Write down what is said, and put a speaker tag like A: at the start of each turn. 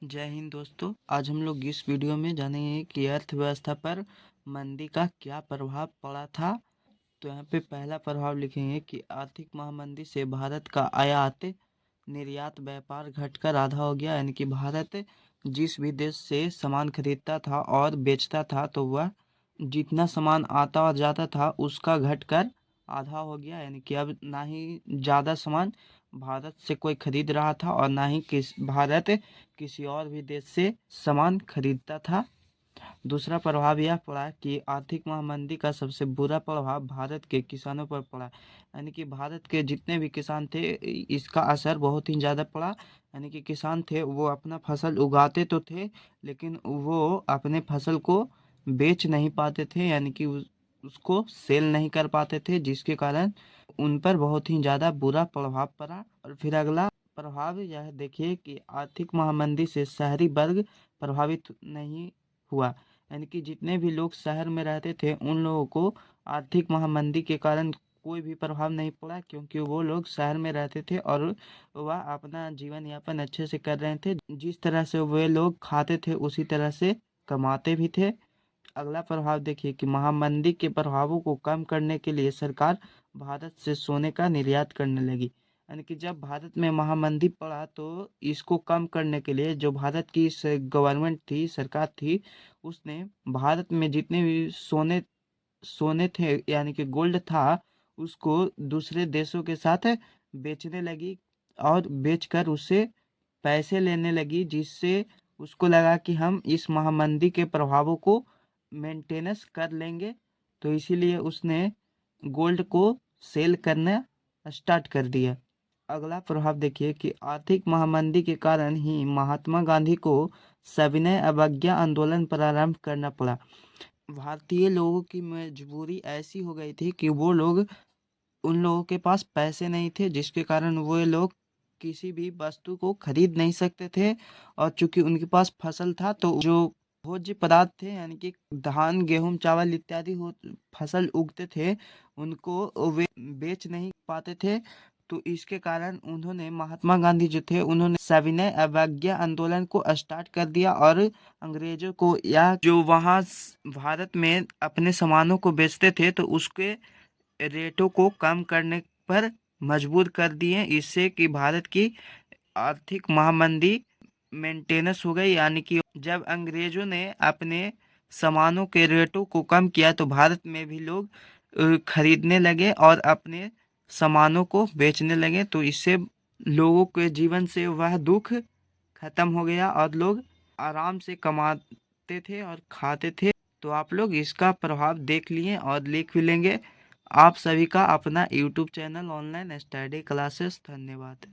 A: जय हिंद दोस्तों। आज हम लोग इस वीडियो में जानेंगे कि अर्थव्यवस्था पर मंदी का क्या प्रभाव पड़ा था। तो यहाँ पे पहला प्रभाव लिखेंगे कि आर्थिक महामंदी से भारत का आयात निर्यात व्यापार घटकर आधा हो गया। यानी कि भारत जिस भी देश से सामान खरीदता था और बेचता था तो वह जितना सामान आता और जाता था उसका घटकर आधा हो गया। यानी कि अब ना ही ज़्यादा सामान भारत से कोई खरीद रहा था और ना ही भारत किसी और भी देश से सामान खरीदता था। दूसरा प्रभाव यह पड़ा कि आर्थिक महामंदी का सबसे बुरा प्रभाव भारत के किसानों पर पड़ा। यानी कि भारत के जितने भी किसान थे इसका असर बहुत ही ज़्यादा पड़ा। यानी कि किसान थे वो अपना फसल उगाते तो थे लेकिन वो अपने फसल को बेच नहीं पाते थे। यानी कि उसको सेल नहीं कर पाते थे, जिसके कारण उन पर बहुत ही ज़्यादा बुरा प्रभाव पड़ा। और फिर अगला प्रभाव यह देखिए कि आर्थिक महामंदी से शहरी वर्ग प्रभावित नहीं हुआ। यानी कि जितने भी लोग शहर में रहते थे उन लोगों को आर्थिक महामंदी के कारण कोई भी प्रभाव नहीं पड़ा, क्योंकि वो लोग शहर में रहते थे और वह अपना जीवन यापन अच्छे से कर रहे थे। जिस तरह से वे लोग खाते थे उसी तरह से कमाते भी थे। अगला प्रभाव देखिए कि महामंदी के प्रभावों को कम करने के लिए सरकार भारत से सोने का निर्यात करने लगी। यानी कि जब भारत में महामंदी पड़ा तो इसको कम करने के लिए जो भारत की गवर्नमेंट थी, सरकार थी, उसने भारत में जितने भी सोने सोने थे यानी कि गोल्ड था उसको दूसरे देशों के साथ बेचने लगी और बेचकर उससे पैसे लेने लगी, जिससे उसको लगा कि हम इस महामंदी के प्रभावों को मेंटेनेंस कर लेंगे। तो इसीलिए उसने गोल्ड को सेल करना स्टार्ट कर दिया। अगला प्रभाव देखिए कि आर्थिक महामंदी के कारण ही महात्मा गांधी को सविनय अवज्ञा आंदोलन प्रारंभ करना पड़ा। भारतीय लोगों की मजबूरी ऐसी हो गई थी कि वो लोग उन लोगों के पास पैसे नहीं थे, जिसके कारण वो लोग किसी भी वस्तु को खरीद नहीं सकते थे। और चूंकि उनके पास फसल था तो जो भोज्य पदार्थ थे यानी कि धान गेहूं चावल इत्यादि हो फसल उगते थे उनको वे बेच नहीं पाते थे। तो इसके कारण उन्होंने महात्मा गांधी जो थे उन्होंने सविनय अवज्ञा आंदोलन को स्टार्ट कर दिया और अंग्रेजों को या जो वहाँ भारत में अपने सामानों को बेचते थे तो उसके रेटों को कम करने पर मजबूर कर दिए। इससे कि भारत की आर्थिक महामंदी मेंटेनेंस हो गई। यानी कि जब अंग्रेजों ने अपने सामानों के रेटों को कम किया तो भारत में भी लोग खरीदने लगे और अपने सामानों को बेचने लगे। तो इससे लोगों के जीवन से वह दुख खत्म हो गया और लोग आराम से कमाते थे और खाते थे। तो आप लोग इसका प्रभाव देख लिए और लिख भी लेंगे। आप सभी का अपना YouTube channel online study classes. धन्यवाद।